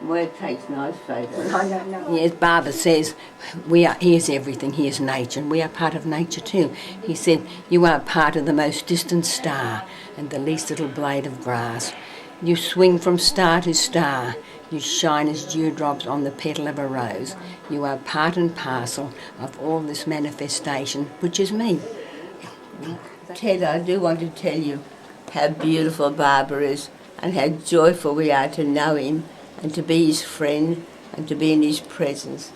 Moiya takes nice photos. Yes, Baba says, he is everything, he is nature, and we are part of nature too. He said, you are part of the most distant star and the least little blade of grass. You swing from star to star. You shine as dewdrops on the petal of a rose. You are part and parcel of all this manifestation, which is me. Ted, I do want to tell you how beautiful Baba is and how joyful we are to know him and to be his friend and to be in his presence.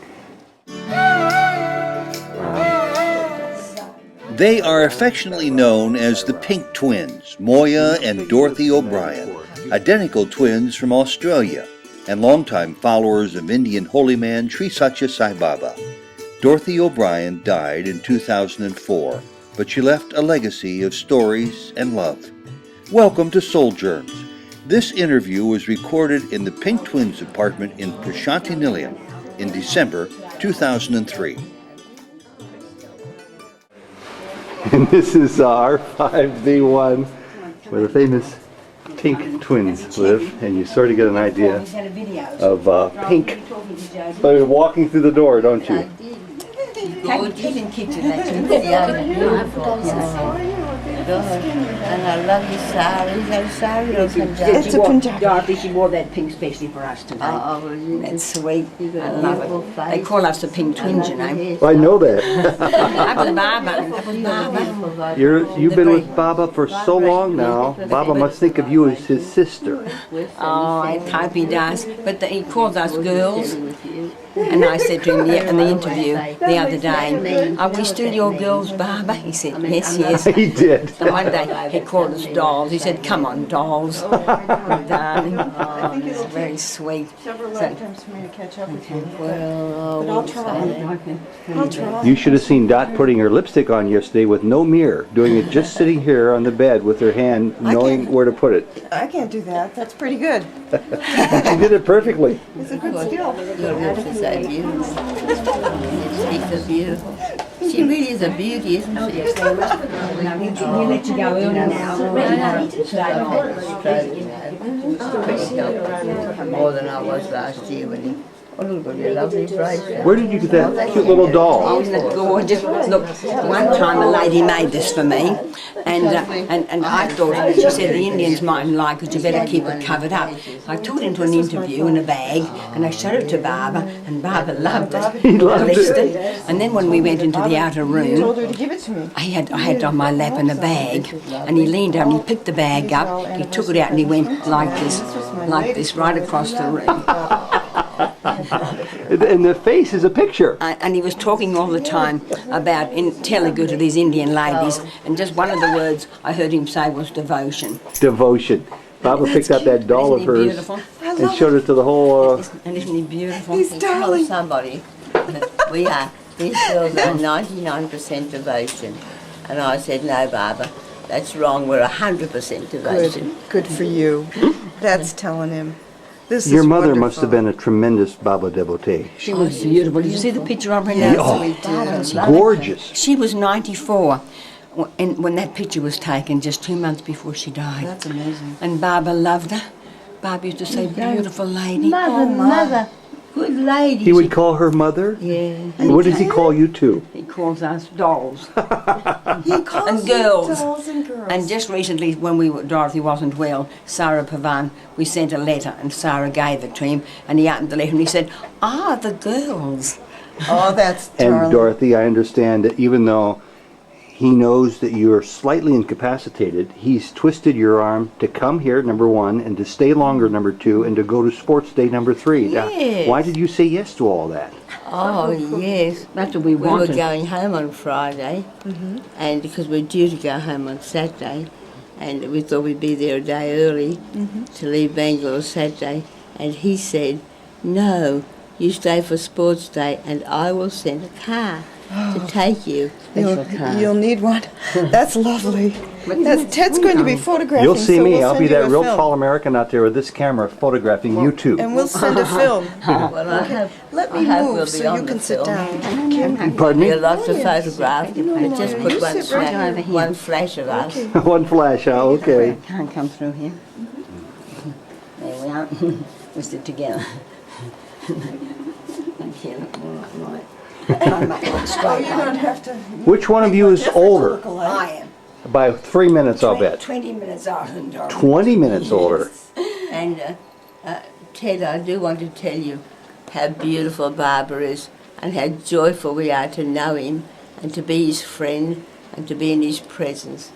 They are affectionately known as the Pink Twins, Moiya and Dorothy O'Brien, identical twins from Australia and longtime followers of Indian holy man Sri Sathya Sai Baba. Dorothy O'Brien died in 2004, but she left a legacy of stories and love. Welcome to Souljourns. This interview was recorded in the Pink Twins apartment in Prashanti, Niliam in December 2003. And this is R5V1, where the famous Pink Twins live, and you sort of get an idea of Pink by walking through the door, don't you? And I love your sari. Is that a sari or Punjabi? It's a Punjabi. Dorothy, she wore that pink specially for us today. That's sweet. I love it. They call us the Pink Twins, you know. I know that. That was Baba. You've been with Baba for so long now. Baba must think of you as his sister. Oh, I hope he does. But he calls us girls. And I said to him in the interview the other day, are we still your girls, Baba? He said, yes, yes. He did. And one day he called us dolls. He said, come on, dolls. Darling. Oh, it's very sweet. Several lifetimes for me to catch up with you. Well, But I'll try. I'll try. You should have seen Dot putting her lipstick on yesterday with no mirror, doing it just sitting here on the bed with her hand, knowing where to put it. I can't do that. That's pretty good. She did it perfectly. It's a good skill. your lips are so beautiful. Your cheeks are beautiful. She really is a beauty, isn't she? We'll let you go early now. More than I was last year when he... Oh, look at your lovely bracelet. Where did you get that cute little doll? Isn't it gorgeous? Look, one time a lady made this for me, and I thought, she said the Indians mightn't like it, you better keep it covered up. I took it into an interview in a bag, and I showed it to Baba, and Baba loved it. He loved it. And then when we went into the outer You told room, her to give it to me. I had it on my lap in a bag, and he leaned down, he picked the bag up, he took it out, and he went like this, right across the room. And the face is a picture. And he was talking all the time about in Telugu to these Indian ladies, and just one of the words I heard him say was devotion. Devotion. Baba picked up that doll of Isn't he hers beautiful? and showed it to the whole... And isn't he beautiful? He's Tell darling. somebody that we are, these girls are 99% devotion. And I said, no, Baba, that's wrong, we're 100% devotion. Good for you. That's telling him. This Your is mother wonderful. must have been a tremendous Baba devotee. She was beautiful. Did you see the picture of her now? Oh, gorgeous. She was 94 when that picture was taken, just 2 months before she died. That's amazing. And Baba loved her. Baba used to say, beautiful lady. Mother, good lady. He would call her mother? Yeah. And what does he call you two? He calls us dolls. He calls And you girls. dolls and girls. And just recently, when Dorothy wasn't well, Sarah Pavan, we sent a letter, and Sarah gave it to him, and he opened the letter and he said, the girls. Oh, that's And darling. Dorothy, I understand that even though he knows that you are slightly incapacitated, he's twisted your arm to come here, number one, and to stay longer, number two, and to go to sports day, number three. Now, Yes. why did you say yes to all that? Oh, yes. That's what we We were wanted. going home on Friday, and because we're due to go home on Saturday, and we thought we'd be there a day early to leave Bangalore Saturday, and he said, no, you stay for sports day and I will send a car to take you. You'll need one. That's lovely. Ted's going to be photographing. You'll see so me. we'll I'll send be you that a real film. tall American out there with this camera photographing you two. And we'll send a film. Well, I hope, Let I me hope move we'll be so on you the can sit film. down. Pardon There are me? lots of photographs, but just put You one, sit right over here. one flash of us. One flash, okay. Can't come through here. There we are. We sit together. Thank you. Right. Try to make one straight. You don't have to. Which one of you is older? I am. By 3 minutes, I'll bet. 20 minutes older than Dorothy. 20 minutes older. And Ted, I do want to tell you how beautiful Barbara is and how joyful we are to know him and to be his friend and to be in his presence.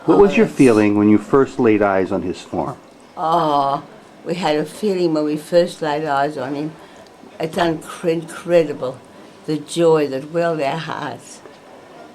What was your it's- feeling when you first laid eyes on his form? Oh, we had a feeling when we first laid eyes on him. It's incredible, the joy that welled our hearts.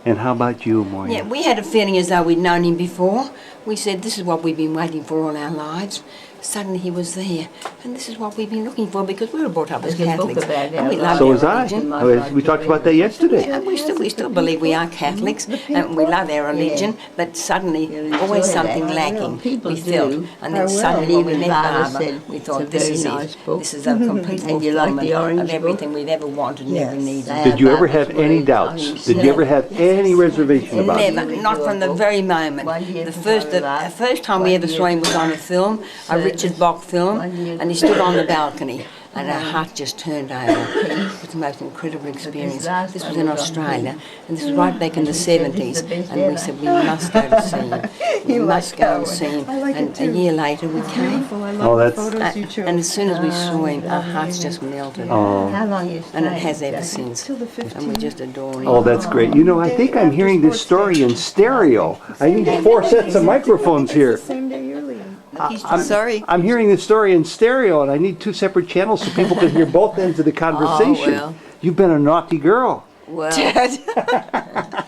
And how about you, Moiya? Yeah, we had a feeling as though we'd known him before. We said, this is what we've been waiting for all our lives. Suddenly he was there. And this is what we've been looking for because we were brought up as There's a book Catholics. about And we our love So our was I. religion. We talked about that yesterday. And we still believe we are Catholics and we love our religion, but suddenly always enjoy something that. lacking. People We felt, do. and then I will. suddenly when we Even met Barbara Barbara, said we it's thought a this very is nice it. book. This is a complete And you like the fulfillment orange of book? everything we've ever wanted and ever Yes. needed. Did you ever have any doubts? Did you ever have any reservation about it? Never, not from the very moment. The first time we ever saw him was on a film, a Richard Bach film, and he stood on the balcony, and our heart just turned over. It was the most incredible experience. This was in Australia, and this was right back in the 70s, and we said we must go to see him. We must go and see him. I like it And a too. year later we came, Beautiful. I Oh, love the that's- photos you chose. and as soon as we saw him, our hearts just melted. Oh. How long you And it stayed? has ever since. Till the And we 15th. just adore him. Oh, that's great. You know, I think I'm hearing this story in stereo. I need 4 sets of microphones here. Same day you're leaving. I'm, I'm hearing this story in stereo, and I need 2 separate channels so people can hear both ends of the conversation. well. You've been a naughty girl. Well,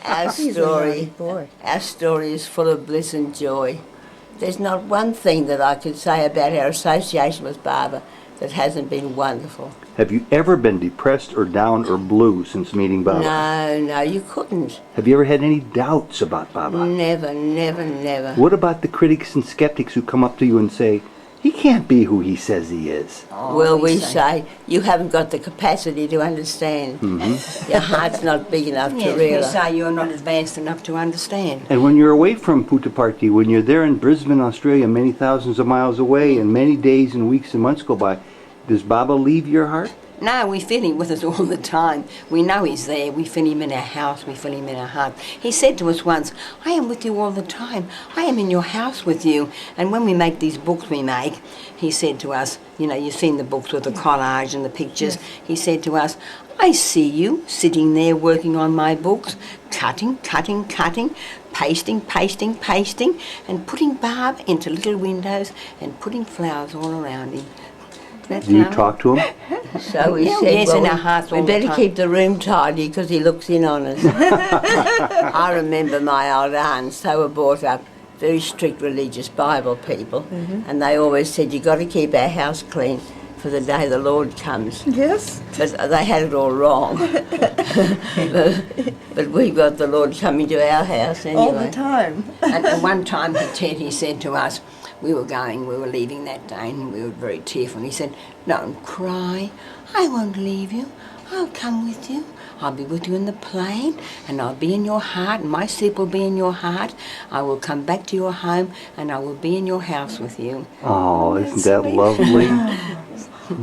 our story, our story is full of bliss and joy. There's not one thing that I could say about our association with Barbara that hasn't been wonderful. Have you ever been depressed or down or blue since meeting Baba? No, you couldn't. Have you ever had any doubts about Baba? Never, never, never. What about the critics and skeptics who come up to you and say, he can't be who he says he is? Well, we say, you haven't got the capacity to understand. Your heart's not big enough to Yes, we realise. say you're not advanced enough to understand. And when you're away from Puttaparthi, when you're there in Brisbane, Australia, many thousands of miles away, and many days and weeks and months go by, does Baba leave your heart? No, we feel him with us all the time. We know he's there. We feel him in our house. We feel him in our heart. He said to us once, I am with you all the time. I am in your house with you. And when we make these books we make, he said to us, you know, you've seen the books with the collage and the pictures. He said to us, I see you sitting there working on my books, cutting, pasting, and putting barb into little windows and putting flowers all around him. Do you talk to him? So we Yeah, said, yes, well, in our hearts all we the better time. keep the room tidy because he looks in on us. I remember my old aunts, they were brought up very strict religious Bible people, and they always said, you've got to keep our house clean for the day the Lord comes. Yes. But they had it all wrong. but we've got the Lord coming to our house anyway. All the time. And one time he said to us, we were leaving that day and we were very tearful. And he said, don't cry, I won't leave you, I'll come with you. I'll be with you in the plane and I'll be in your heart and my sleep will be in your heart. I will come back to your home and I will be in your house with you. Oh, isn't that lovely?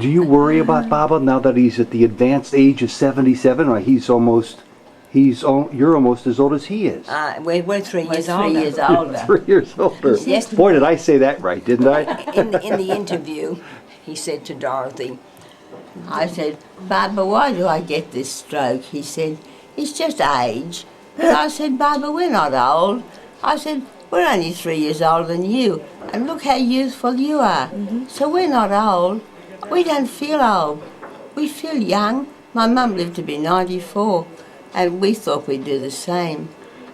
Do you worry about Baba now that he's at the advanced age of 77? Or you're almost as old as he is. We're 3 We're years 3 older. years older. 3 years older. Yes. Boy, did I say that right, didn't I? In the interview, he said to Dorothy, I said, Barbara, why do I get this stroke? He said, it's just age. But I said, Barbara, we're not old. I said, we're only 3 years older than you, and look how youthful you are. So we're not old. We don't feel old. We feel young. My mum lived to be 94, and we thought we'd do the same.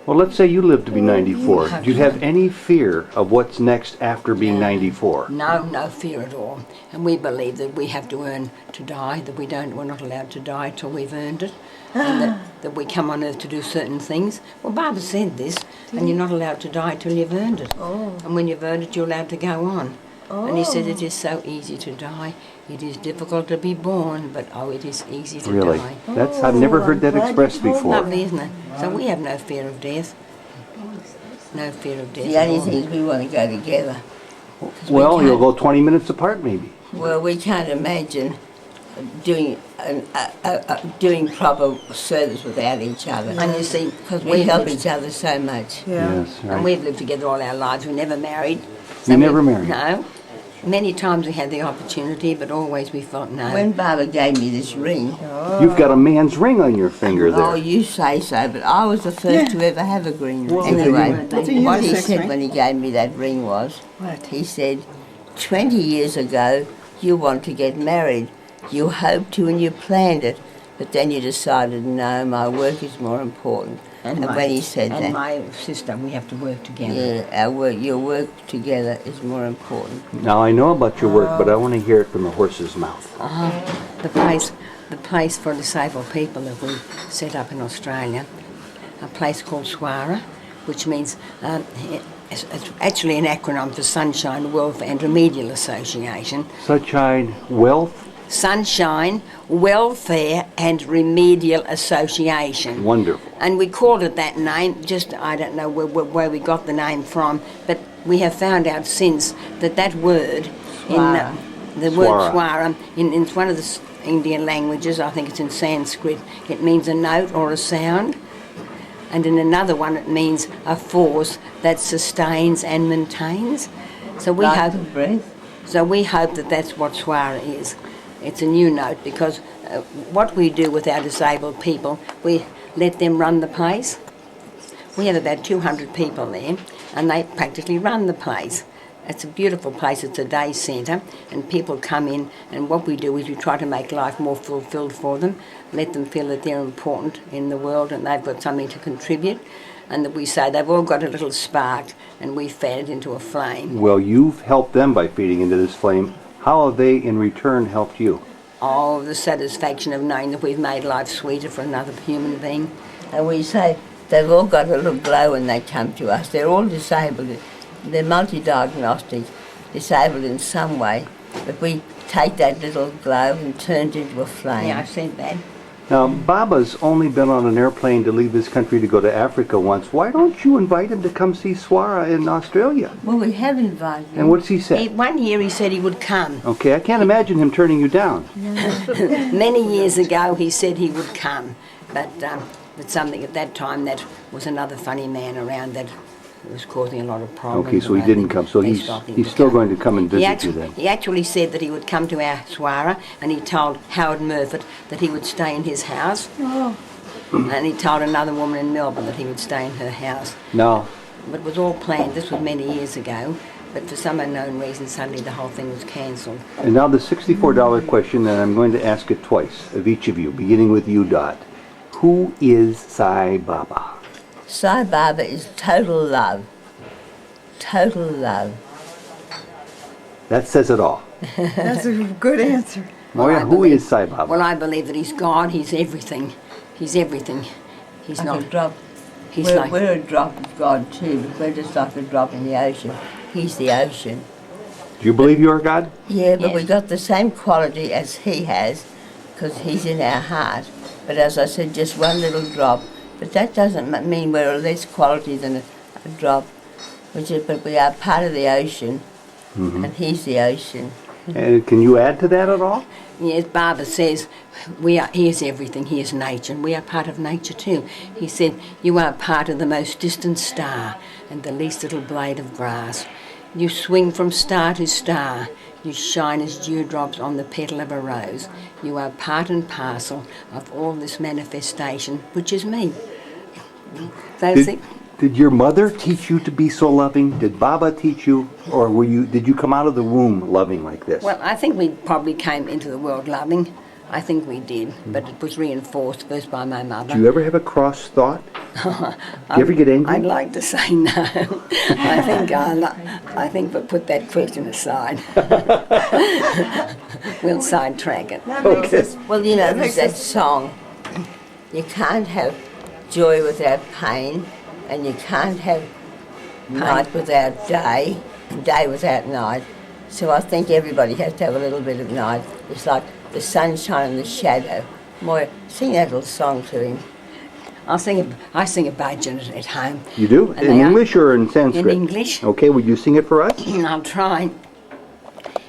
Well, let's say you live to be 94. Do you have any fear of what's next after being 94? no fear at all. And we believe that we have to earn to die, that we're not allowed to die till we've earned it, and that we come on earth to do certain things. Well, Barbara said this, and you're not allowed to die till you've earned it. And when you've earned it, you're allowed to go on. And he said it is so easy to die. It is difficult to be born, but it is easy to Really? die. I've never heard that expressed before. Lovely, isn't it? So we have no fear of death. No fear of death. The at only all. thing is we want to go together. Well, you'll go 20 minutes apart maybe. Well, we can't imagine doing doing proper service without each other. And you see, Because we help each other so much. Yeah. Yes, and right. we've lived together all our lives. We never married. You never married? No. Many times we had the opportunity, but always we felt no. When Baba gave me this ring, You've got a man's ring on your finger there. oh, you say so, but I was the first to ever have a green ring. Well, Anyway, It's a what he unisex said ring. when he gave me that ring was, What? he said, 20 years ago, you want to get married. You hoped to and you planned it, but then you decided, no, my work is more important. And when he said and that, my sister, we have to work together. yeah, your work together is more important. Now I know about your work, but I want to hear it from the horse's mouth. The place for disabled people that we set up in Australia, a place called Swara, which means it's actually an acronym for Sunshine, Welfare and Remedial Association. Sunshine, wealth, Sunshine, Welfare and Remedial Association. wonderful. And we called it that name, just I don't know where we got the name from, but we have found out since that word, Swara. the word Swara. Swara, in one of the Indian languages, I think it's in Sanskrit, it means a note or a sound. And in another one it means a force that sustains and maintains. So we Like hope, the breath. so we hope that that's what Swara is. It's a new note because what we do with our disabled people, we let them run the place. We have about 200 people there and they practically run the place. It's a beautiful place, it's a day centre and people come in and what we do is we try to make life more fulfilled for them, let them feel that they're important in the world and they've got something to contribute and that we say they've all got a little spark and we fan it into a flame. Well, you've helped them by feeding into this flame. How have they in return helped you? Oh, the satisfaction of knowing that we've made life sweeter for another human being. And we say they've all got a little glow when they come to us. They're all disabled. They're multi-diagnostic, disabled in some way. But we take that little glow and turn it into a flame. Yeah, I've said that. Now, Baba's only been on an airplane to leave his country to go to Africa once. Why don't you invite him to come see Swara in Australia? Well, we have invited him. And what's he say? One year he said he would come. Okay, I can't imagine him turning you down. Many years ago he said he would come, but something at that time that was another funny man around that was causing a lot of problems. Okay, so he and I didn't think come. So they he's stopped him he's to still come. going to come and visit you then. He actually said that he would come to our Swara and he told Howard Murphy that he would stay in his house. Oh. And he told another woman in Melbourne that he would stay in her house. Now, But it was all planned. This was many years ago. But for some unknown reason, suddenly the whole thing was cancelled. and now the $64 question, and I'm going to ask it twice of each of you, beginning with you, Dot. Who is Sai Baba? Sai Baba is total love. Total love. That says it all. That's a good answer. Moya, I who believe- is Sai Baba? Well, I believe that he's God. He's everything. He's everything. He's Like not. a drop. He's we're, like. we're a drop of God too, but we're just like a drop in the ocean. He's the ocean. Do you believe you are God? Yeah, but Yes. we got the same quality as he has, because he's in our heart. But as I said, just one little drop. But that doesn't mean we're less quality than a drop. But we are part of the ocean, and he's the ocean. And can you add to that at all? Yes, Baba says he is everything. He is nature, and we are part of nature too. He said, "You are part of the most distant star and the least little blade of grass. You swing from star to star. You shine as dewdrops on the petal of a rose. You are part and parcel of all this manifestation, which is me." So see, Did your mother teach you to be so loving? Did Baba teach you? Or did you come out of the womb loving like this? well, I think we probably came into the world loving. I think we did, but it was reinforced first by my mother. Do you ever have a cross thought? Do you ever get angry? I'd like to say no. I think we'll put that question aside. We'll sidetrack it. That makes us, Well, you know, That there's makes that song, you can't have joy without pain, and you can't have night without day, and day without night. So I think everybody has to have a little bit of night. It's like the sunshine and the shadow. Moya, sing that little song to him. I sing a bhajan at home. You do? And In English or in Sanskrit? In English. Okay, would you sing it for us? I'll try.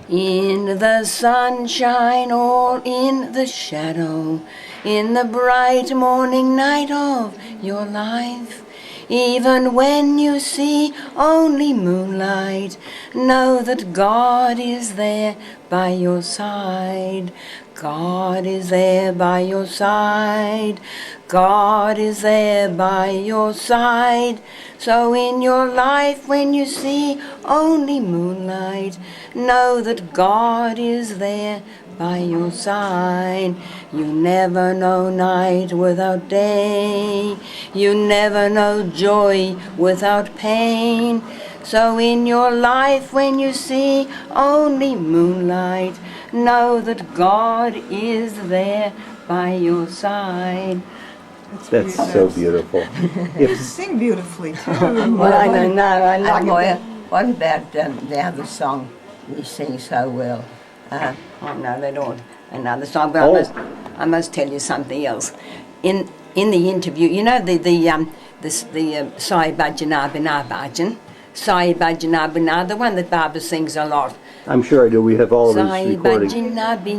In the sunshine or in the shadow, in the bright morning night of your life, even when you see only moonlight, know that God is there by your side. God is there by your side. God is there by your side. So in your life when you see only moonlight, know that God is there by your side. You never know night without day. You never know joy without pain. So in your life when you see only moonlight, know that God is there by your side. That's so beautiful. You sing beautifully too. Well, I don't know. I like it. Moya, what about the other song you sing so well? Oh no, they don't. Another song, but I must tell you something else. In the interview, you know the Sai Baba, Sai Baba, the one that Baba sings a lot. I'm sure I do. We have all of his Sai recordings. Baba,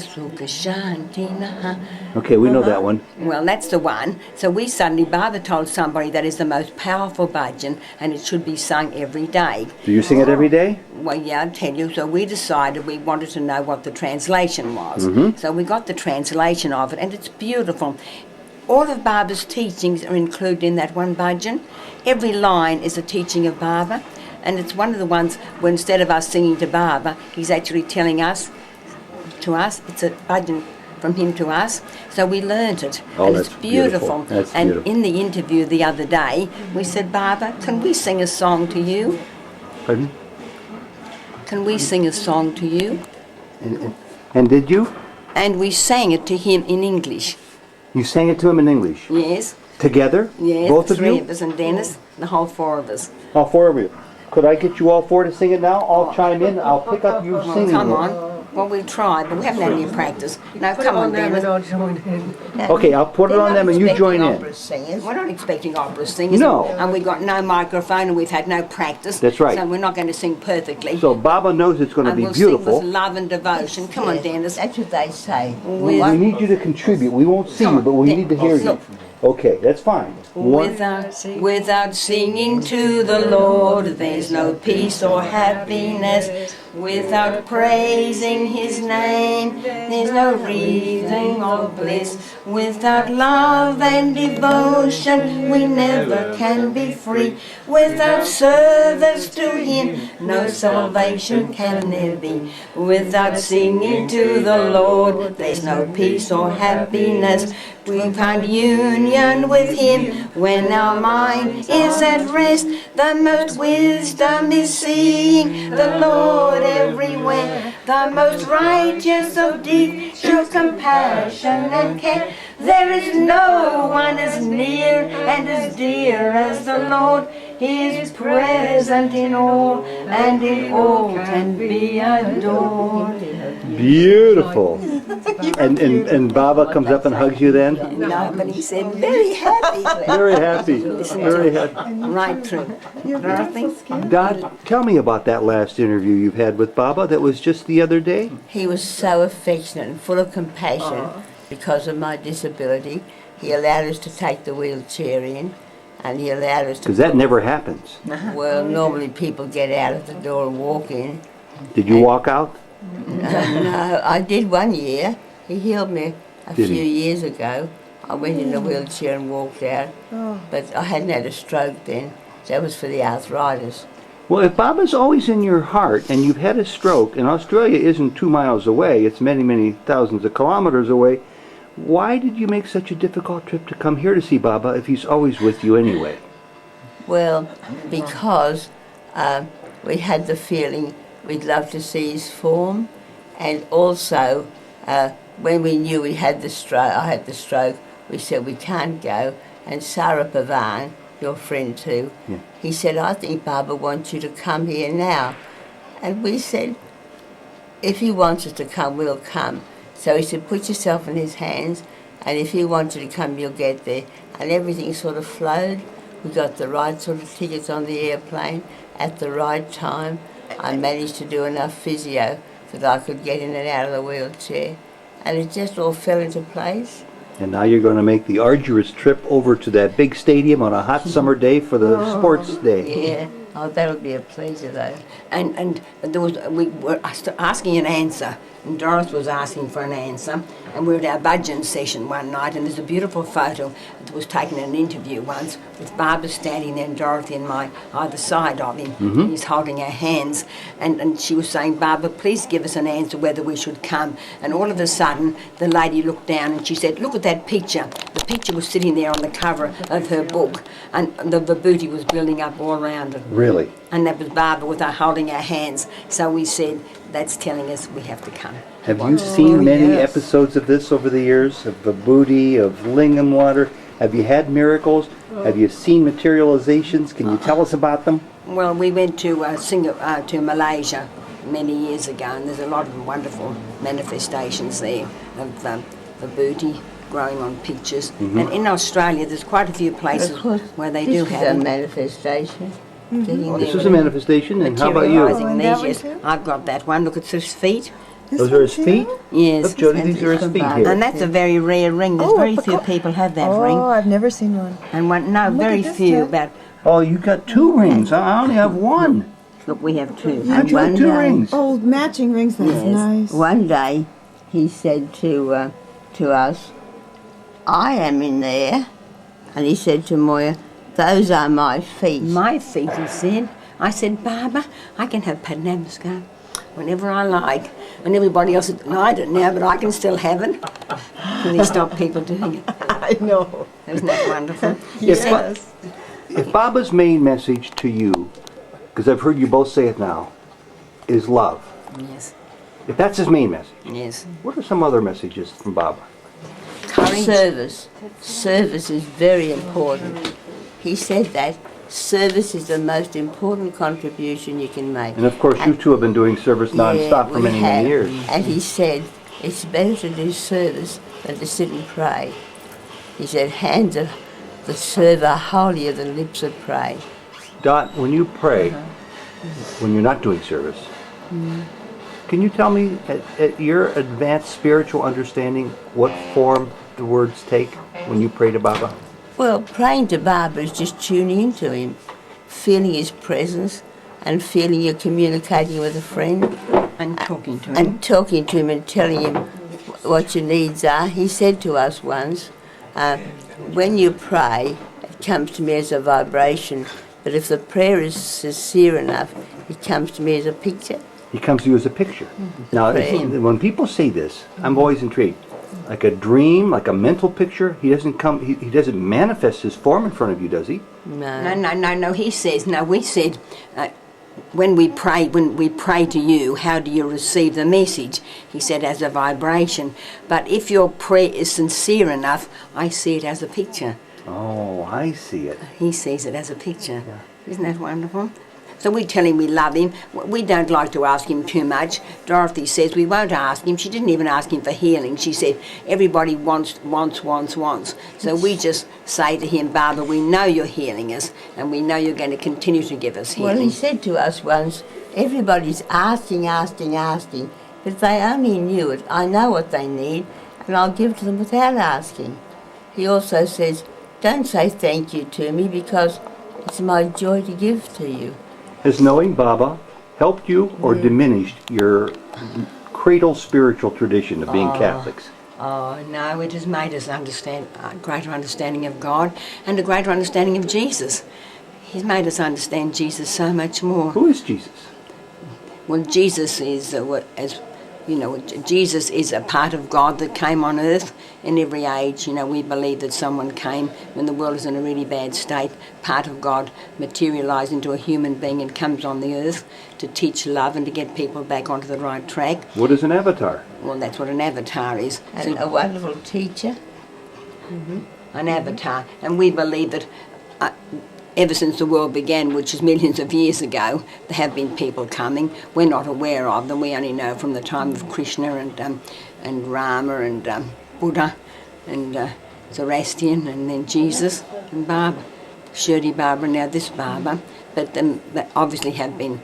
Sukashanti na. Okay, we know that one. Well, that's the one. So Baba told somebody that is the most powerful bhajan and it should be sung every day. Do you sing it every day? Well, yeah, I'll tell you. So we decided we wanted to know what the translation was. So we got the translation of it and it's beautiful. All of Baba's teachings are included in that one bhajan. Every line is a teaching of Baba. And it's one of the ones where instead of us singing to Baba, he's actually telling us, to us, it's a bhajan from him to us. So we learnt it. Oh, and that's it's beautiful. That's and beautiful. in the interview the other day, we said, Baba, can we sing a song to you? Pardon? Can we sing a song to you? And did you? And we sang it to him in English. You sang it to him in English? Yes. Together? Yes, Both the of three you? of us and Dennis, the whole four of us. All four of you. Could I get you all four to sing it now? I'll chime in. I'll pick up you singing Come it. on. Well, we'll try, but we haven't had any practice. No, come on, Dennis. Okay, I'll put it on them and you join in. We're not expecting opera singers. No. And we've got no microphone and we've had no practice. That's right. So we're not going to sing perfectly. So Baba knows it's going to and be we'll beautiful. sing with love and devotion. Come on, Dennis. That's what they say. We need you to contribute. We won't see you, but we need to hear you. Okay, that's fine. Without singing to the Lord, there's no peace or happiness. Without praising His name, there's no breathing of bliss. Without love and devotion, we never can be free. Without service to Him, no salvation can there be. Without singing to the Lord, there's no peace or happiness. We find union with Him when our mind is at rest. The most wisdom is seeing the Lord everywhere. The most righteous of deeds show compassion and care. There is no one as near and as dear as the Lord. He is present in all, and in all can be adored. Beautiful. And Baba comes up and hugs you then? No, but he said, very happy. Very happy. Very happy. Right through. Dorothy? Dad, tell me about that last interview you've had with Baba that was just the other day. He was so affectionate and full of compassion because of my disability. He allowed us to take the wheelchair in, and he allowed us to... Because that never happens. Well, normally people get out of the door and walk in. Did you walk out? No, I did one year. He healed me a Did few he? years ago. I went in a wheelchair and walked out. But I hadn't had a stroke then. That was for the arthritis. Well, if Baba's always in your heart and you've had a stroke, and Australia isn't 2 miles away, it's many, many thousands of kilometers away, why did you make such a difficult trip to come here to see Baba if he's always with you anyway? Well, because we had the feeling we'd love to see his form, and also when we knew we had the stroke, I had the stroke, we said we can't go, and Sai Baba, your friend too, he said, I think Baba wants you to come here now. And we said, if he wants us to come, we'll come. So he said, put yourself in his hands and if you wanted to come, you'll get there. And everything sort of flowed. We got the right sort of tickets on the airplane at the right time. I managed to do enough physio that I could get in and out of the wheelchair, and it just all fell into place. And now you're going to make the arduous trip over to that big stadium on a hot summer day for the sports day. Yeah, oh, that'll be a pleasure though. And there was, we were asking an answer, and Doris was asking for an answer, and we were at our bhajan session one night, and there's a beautiful photo that was taken in an interview once with Baba standing there and Dorothy and my either side of him, and he's holding our hands, and she was saying, Baba, please give us an answer whether we should come. And all of a sudden the lady looked down and she said, look at that picture. The picture was sitting there on the cover of her book, and the vibhuti was building up all around it. Really? And that was Baba with her holding our hands. So we said, that's telling us we have to come. Have you seen many episodes of this over the years, of vibhuti, of lingam water? Have you had miracles? Have you seen materializations? Can you tell us about them? Well, we went to to Malaysia many years ago, and there's a lot of wonderful manifestations there of vibhuti growing on pictures. And in Australia, there's quite a few places where they do have a it. manifestation. This is a manifestation, and how about you? Materialising these, yes. I've got that one. Look, it's his feet. Those are his feet? Yes. Look, Jody, these are his feet here. And that's a very rare ring. There's very few people have that ring. Oh, I've never seen one. And one, no, Look very at this, few. Ted. About Oh, you got two rings. I only have one. look, we have two. And You got two rings. Oh, matching rings, that's Yes. nice. One day he said to us, I am in there, and he said to Moiya, those are my feet. My feet, he said. I said, Baba, I can have Padnamaskar whenever I like. And everybody else had denied it now, but I can still have it. Can he stop people doing it? I know. Isn't that wonderful? Yes. If Baba's main message to you, because I've heard you both say it now, is love. Yes, If that's his main message, yes. what are some other messages from Baba? Courage. Service. Service is very important. He said that service is the most important contribution you can make. And of course, you two have been doing service non-stop for we many, have. many years. And he said, it's better to do service than to sit and pray. He said, hands of the serve are holier than lips that pray. Dot, when you pray, when you're not doing service, can you tell me, at your advanced spiritual understanding, what form the words take when you pray to Baba? Well, praying to Baba is just tuning into him, feeling his presence and feeling you're communicating with a friend And talking to him. and talking to him and telling him what your needs are. He said to us once, when you pray, it comes to me as a vibration, but if the prayer is sincere enough, it comes to me as a picture. He comes to you as a picture. Now, when people say this, I'm always intrigued. Like a dream, like a mental picture, he doesn't manifest his form in front of you, does he? No, he says, no, we said, when we pray to you, how do you receive the message? He said, as a vibration. But if your prayer is sincere enough, I see it as a picture. Oh, I see it. He sees it as a picture. Yeah. Isn't that wonderful? So we tell him we love him. We don't like to ask him too much. Dorothy says we won't ask him. She didn't even ask him for healing. She said everybody wants. So we just say to him, Baba, we know you're healing us, and we know you're going to continue to give us healing. Well, he said to us once, everybody's asking, but if they only knew it, I know what they need, and I'll give to them without asking. He also says, don't say thank you to me, because it's my joy to give to you. Has knowing Baba helped you or diminished your cradle spiritual tradition of being Catholics? Oh, no, it has made us understand a greater understanding of God and a greater understanding of Jesus. He's made us understand Jesus so much more. Who is Jesus? Well, Jesus is, Jesus is a part of God that came on earth in every age. We believe that someone came when the world is in a really bad state, part of God materialised into a human being and comes on the earth to teach love and to get people back onto the right track. What is an avatar? Well, that's what an avatar is. And a wonderful teacher. An avatar. And we believe that ever since the world began, which is millions of years ago, there have been people coming. We're not aware of them. We only know from the time of Krishna and Rama and Buddha and Zoroastrian, and then Jesus and Baba. Shirdi Baba, now this Baba. But they obviously have been,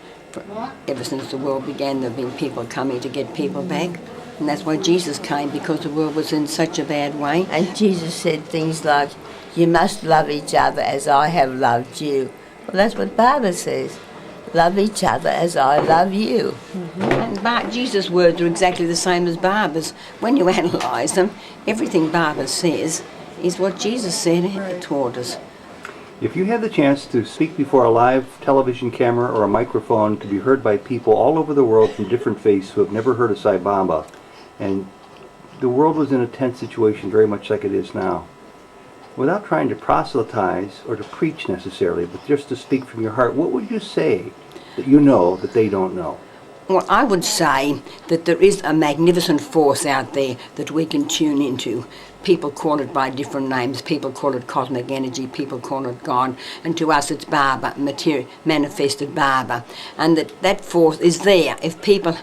ever since the world began, there have been people coming to get people back. And that's why Jesus came, because the world was in such a bad way. And Jesus said things like, you must love each other as I have loved you. Well, that's what Baba says. Love each other as I love you. And Jesus' words are exactly the same as Baba's. When you analyse them, everything Baba says is what Jesus said and taught us. If you had the chance to speak before a live television camera or a microphone to be heard by people all over the world from different faiths who have never heard of Sai Baba, and the world was in a tense situation very much like it is now, without trying to proselytize or to preach necessarily, but just to speak from your heart, what would you say that you know that they don't know? Well, I would say that there is a magnificent force out there that we can tune into. People call it by different names. People call it cosmic energy. People call it God. And to us it's Baba, manifested Baba. And that force is there. If people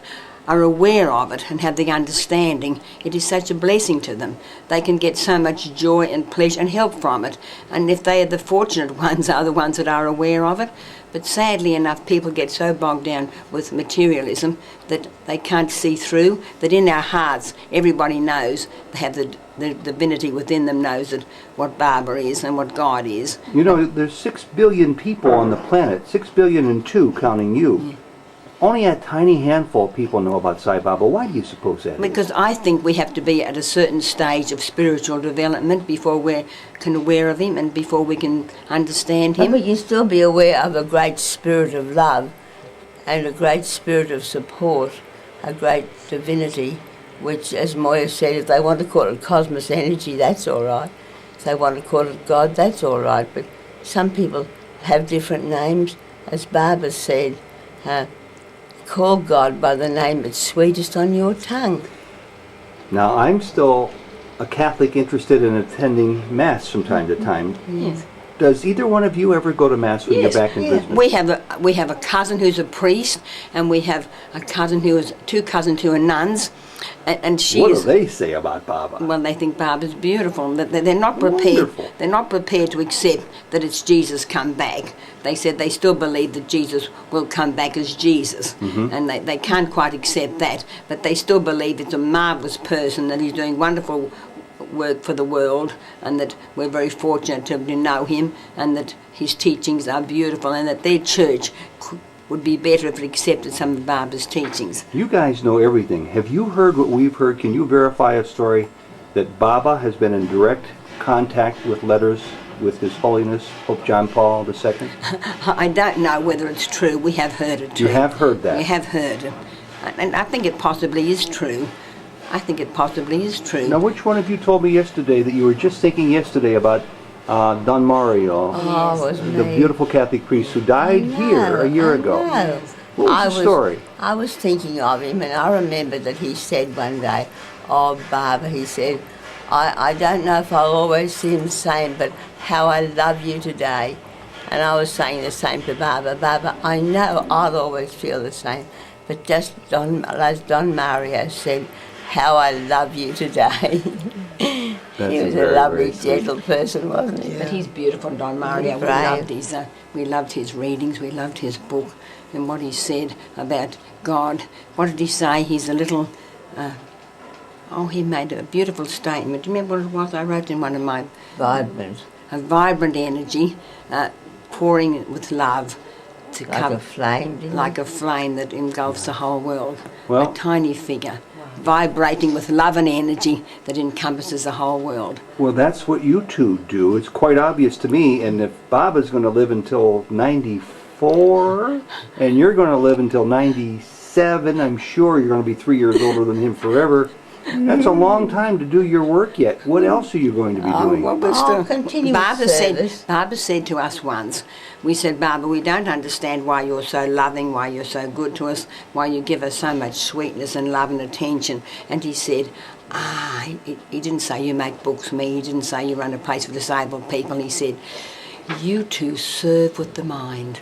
are aware of it and have the understanding, it is such a blessing to them. They can get so much joy and pleasure and help from it. And if they are the fortunate ones, are the ones that are aware of it. But sadly enough, people get so bogged down with materialism that they can't see through, that in our hearts everybody knows, they have the divinity within them knows that what Baba is and what God is. You know, there's 6 billion people on the planet, 6 billion and 2 counting you. Yeah. Only a tiny handful of people know about Sai Baba. Why do you suppose that is? Because I think we have to be at a certain stage of spiritual development before we can aware of him and before we can understand him. But we can still be aware of a great spirit of love and a great spirit of support, a great divinity, which, as Moiya said, if they want to call it cosmic energy, that's all right. If they want to call it God, that's all right. But some people have different names. As Baba said, call God by the name that's sweetest on your tongue. Now, I'm still a Catholic interested in attending Mass from time to time. Yes. Does either one of you ever go to Mass when you're back in Brisbane? We have a cousin who's a priest, and we have a cousin who is 2 cousins who are nuns. And she what do they say about Baba? Well, they think Baba's beautiful. They're not prepared. Wonderful. They're not prepared to accept that it's Jesus come back. They said they still believe that Jesus will come back as Jesus, and they can't quite accept that. But they still believe it's a marvelous person, that he's doing wonderful work for the world, and that we're very fortunate to know him, and that his teachings are beautiful, and that their church would be better if it accepted some of Baba's teachings. You guys know everything. Have you heard what we've heard? Can you verify a story that Baba has been in direct contact with letters with His Holiness Pope John Paul II? I don't know whether it's true. We have heard it too. You have heard that? We have heard it. And I think it possibly is true. I think it possibly is true. Now, which one of you told me yesterday that you were just thinking yesterday about Don Mario, the beautiful Catholic priest who died here a year ago? What was the story? I was thinking of him, and I remember that he said one day, oh, Baba, he said, I don't know if I'll always see him the same, but how I love you today. And I was saying the same to Baba. Baba, I know I'll always feel the same, but just as Don Mario said, how I love you today. He was a lovely, gentle person, wasn't he? But he's beautiful, Don Mario. We loved his readings, we loved his book, and what he said about God. What did he say? He's a little... he made a beautiful statement. Do you remember what it was? I wrote in one of my... Vibrant. A vibrant energy, pouring with love. To like a flame, like a flame that engulfs the whole world. Well, a tiny figure, vibrating with love and energy that encompasses the whole world. Well, that's what you two do. It's quite obvious to me. And if Baba's going to live until 94, and you're going to live until 97, I'm sure you're going to be 3 years older than him forever. That's a long time to do your work yet. What else are you going to be doing? Well, we'll still continue. Baba said to us once, we said, Baba, we don't understand why you're so loving, why you're so good to us, why you give us so much sweetness and love and attention. And he said, he didn't say you make books for me, he didn't say you run a place for disabled people. He said, you two serve with the mind.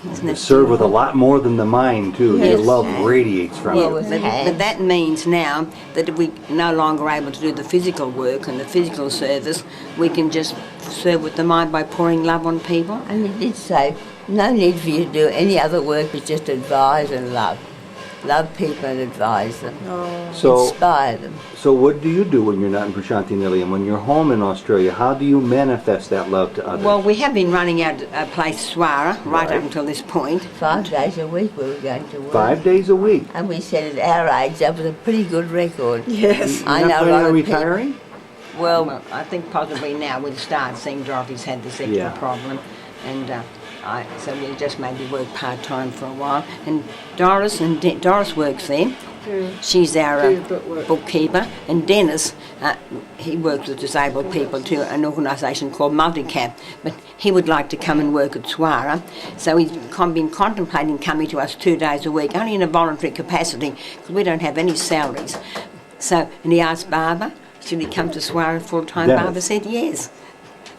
You serve with a lot more than the mind, too. Your Yes. love radiates from Well, you. with But hands. that means now that if we're no longer able to do the physical work and the physical service, we can just serve with the mind by pouring love on people. And he did say, no need for you to do any other work but just advise and love. Love people and advise them. So, Inspire them. so what do you do when you're not in Prashanti, Niliam? When you're home in Australia, how do you manifest that love to others? Well, we have been running our place Swara right Right. up until this point. 5 days a week we were going to work. 5 days a week. And we said at our age that was a pretty good record. Yes. I You're know not a planning lot on of people. retiring? Well, I think possibly now we'll start seeing Dorothy's had this extra Yeah. problem, and so we'll just maybe work part-time for a while. And Doris Doris works there. She's our bookkeeper, and Dennis, he works with disabled people too, an organisation called Multicap, but he would like to come and work at Swara, so he's been contemplating coming to us 2 days a week, only in a voluntary capacity, because we don't have any salaries. So, and he asked Baba, should he come to Swara full-time? Dennis. Baba said yes.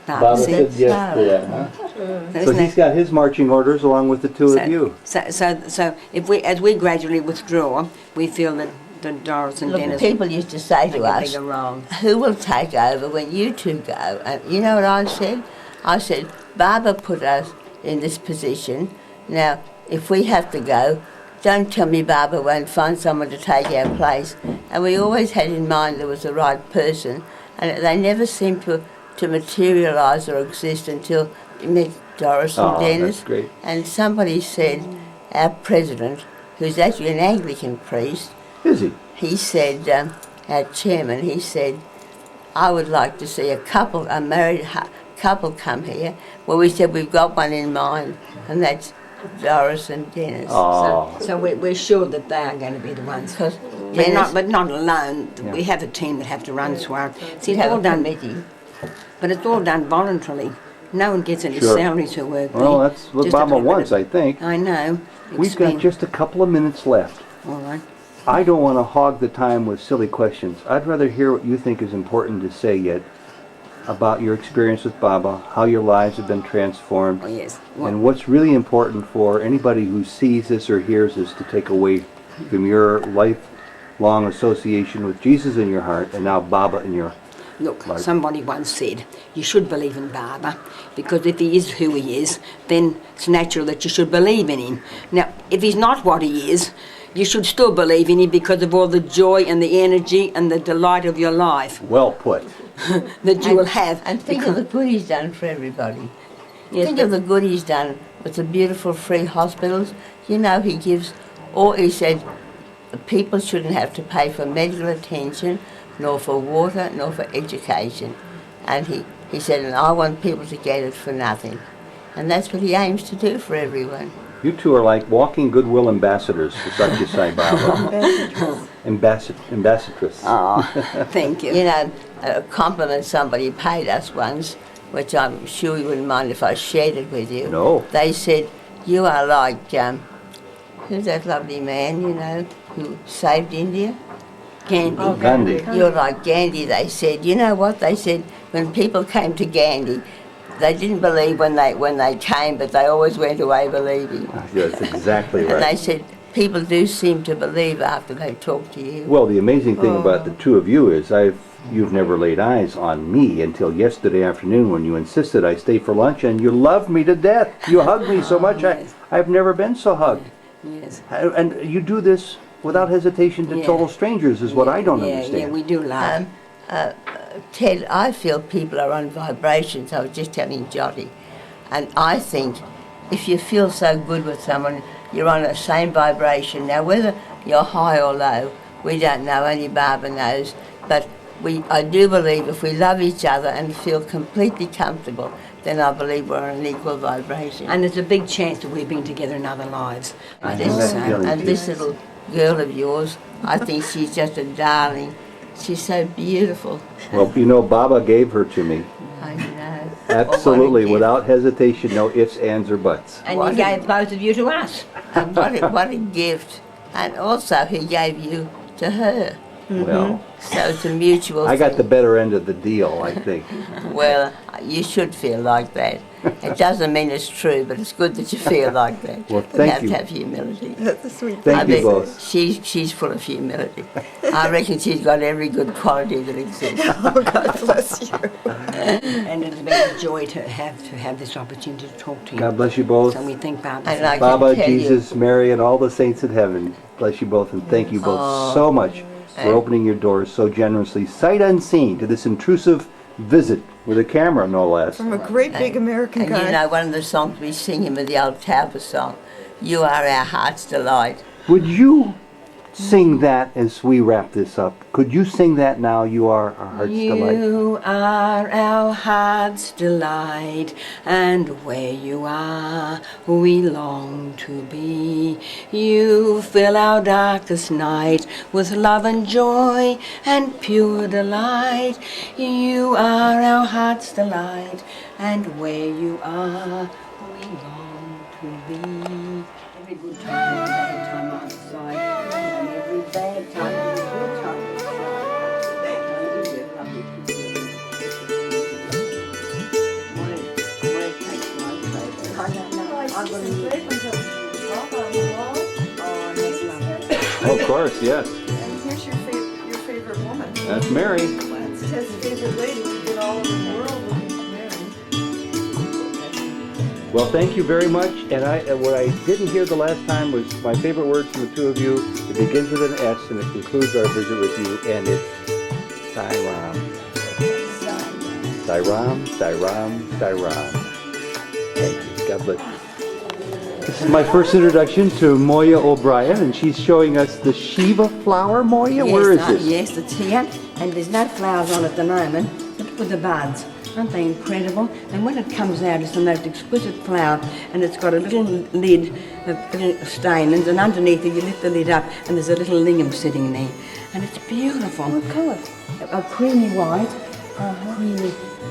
Baba said yes to that, huh? So he's got his marching orders along with the two of you. So if we, as we gradually withdraw, we feel that Doris and Look, Dennis people used to say take to a us, bigger role. who will take over when you two go? And you know what I said? I said, Baba put us in this position. Now, if we have to go, don't tell me Baba won't find someone to take our place. And we always had in mind there was the right person, and they never seemed to materialise or exist until we met Doris and Dennis. That's great. And somebody said, our president, who's actually an Anglican priest, Is he? he said, our chairman, he said, I would like to see a married couple come here. Well, we said we've got one in mind, and that's Doris and Dennis. Oh, So we're sure that they are going to be the ones. Because But not alone. Yeah. We have a team that have to run Swara. See, we it's have all a done, committee. but it's all done voluntarily. No one gets any Sure. salary to work there. well, that's what Just a Baba little bit wants, of- I think. I know. We've got just a couple of minutes left. All right. I don't want to hog the time with silly questions. I'd rather hear what you think is important to say yet about your experience with Baba, how your lives have been transformed, Oh, yes. Well, and what's really important for anybody who sees this or hears this to take away from your lifelong association with Jesus in your heart and now Baba in your look, life. somebody once said, you should believe in Baba, because if he is who he is, then it's natural that you should believe in him. Now, if he's not what he is, you should still believe in him because of all the joy and the energy and the delight of your life Well put. that you will have. And think of the good he's done for everybody. Yes, think but- of the good he's done with the beautiful free hospitals. You know, he gives, or he said, people shouldn't have to pay for medical attention, nor for water, nor for education. And he said, and I want people to get it for nothing. And that's what he aims to do for everyone. You two are like walking goodwill ambassadors for Sathya Sai Baba. Ambassadress. Oh, thank you. You know, a compliment somebody paid us once, which I'm sure you wouldn't mind if I shared it with you. No. They said, you are like, who's that lovely man, you know, who saved India? Gandhi. Gandhi. You're like Gandhi, they said. You know what? They said when people came to Gandhi, they didn't believe when they came, but they always went away believing. Yeah, that's exactly And they right. said people do seem to believe after they talk to you. Well, the amazing thing about the two of you is you've never laid eyes on me until yesterday afternoon when you insisted I stay for lunch, and you loved me to death. You hugged me so much, I've never been so hugged. Yes. And you do this without hesitation to Yeah. total strangers is what I don't Yeah, understand. we do love. Ted, I feel people are on vibrations. I was just telling Jotty. And I think if you feel so good with someone, you're on the same vibration. Now, whether you're high or low, we don't know, only Baba knows. But I do believe if we love each other and feel completely comfortable, then I believe we're on an equal vibration. And there's a big chance that we've been together in other lives. I This- have that feeling and too. this little girl of yours, I think she's just a darling. She's so beautiful. Well, you know, Baba gave her to me. I know. Absolutely, Oh, what a gift. without hesitation, no ifs, ands, or buts. And What he a- gave both of you to us. And what a gift. And also he gave you to her. Well, So it's a mutual I got thing. the better end of the deal, I think. Well, you should feel like that. It doesn't mean it's true, but it's good that you feel like that. Well, You thank have you. to have humility. That's a sweet I Thank you mean, both. she's full of humility. I reckon she's got every good quality that exists. Oh, God bless you. And it's been a joy to have this opportunity to talk to you. God bless you both. So we thank Baba. And for I that. can Baba, tell you- Jesus, Mary, and all the saints in heaven, bless you both, and thank you both so much for opening your doors so generously, sight unseen, to this intrusive visit with a camera, no less. From a great big American And guy. you know, one of the songs we sing him with the old Tauber song, "You are our heart's delight." Would you sing that as we wrap this up? Could you sing that now? You are our heart's delight. You are our heart's delight, and where you are, we long to be. You fill our darkest night with love and joy and pure delight. You are our heart's delight, and where you are, we long to be. Every good time and bad time outside, and every bad time and good time Oh, of course, yes. And here's your favorite woman. That's Mary. That's Ted's favorite lady. We get all over the world with Mary. Well, thank you very much. And what I didn't hear the last time was my favorite words from the two of you. It begins with an S and it concludes our visit with you, and it's Sairam. Sairam, Sairam, Sairam. Thank you. God bless you. This is my first introduction to Moiya O'Brien, and she's showing us the Shiva flower. Moiya, where is this? Yes, it's here, and there's no flowers on at the moment. Look at the buds. Aren't they incredible? And when it comes out, it's the most exquisite flower, and it's got a little lid of stamens, and underneath it you lift the lid up, and there's a little lingam sitting there. And it's beautiful. What colour? A creamy white. Creamy.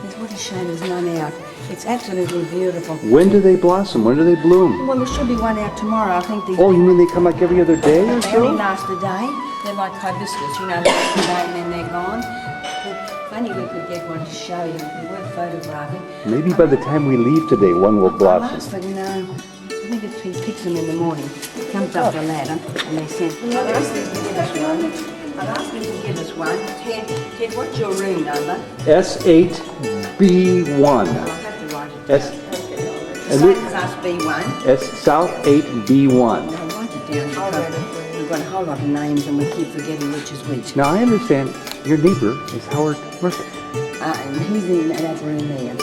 There's what a shame there's none out. It's absolutely beautiful. When do they blossom? When do they bloom? Well, there should be one out tomorrow. I think these Oh, you mean they come like every other day or they only so? last a day. They're like hibiscus, you know, last a day and then they're gone. If only we could get one to show you. We were photographing. Maybe by the time we leave today, one will blossom. Last, but no. I think it's, he picks them in the morning. Comes up the ladder and they send. I'd ask them to give us one. I'd ask them to give us one. Ted, what's your room number? S8B1. I'll have to write it down. S, The same as us B1. S South 8B1. I'll write it down because we've got a whole lot of names and we keep forgetting which is which. Now I understand your neighbor is Howard Murphy. And he's in that room there.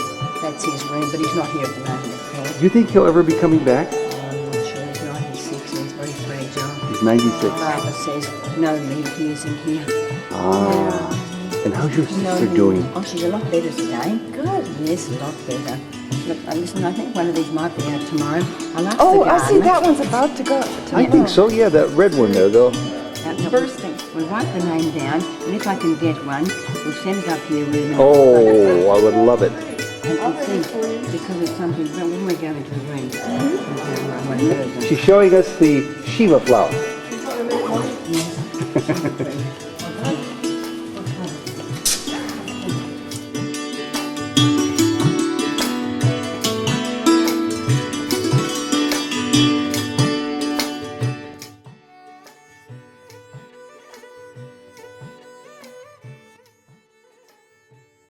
That's his room, but he's not here at the moment, of course. Do you think he'll ever be coming back? I'm not sure. He's 96 and he's very fragile. He's 96. Baba says no leave years in here. Ah. And how's your sister doing? Oh, she's a lot better today. Good. Yes, a lot better. Look, listen, I think one of these might be out tomorrow. I'll ask Oh, the I see gardener. that one's about to go. I think so, yeah, that red one there, though. Bursting. We'll write the name down, and if I can get one, we'll send it up to your room. And Oh, I would love it. and see, because it's something, well, when we go into the room, She's showing us the Shiva flower.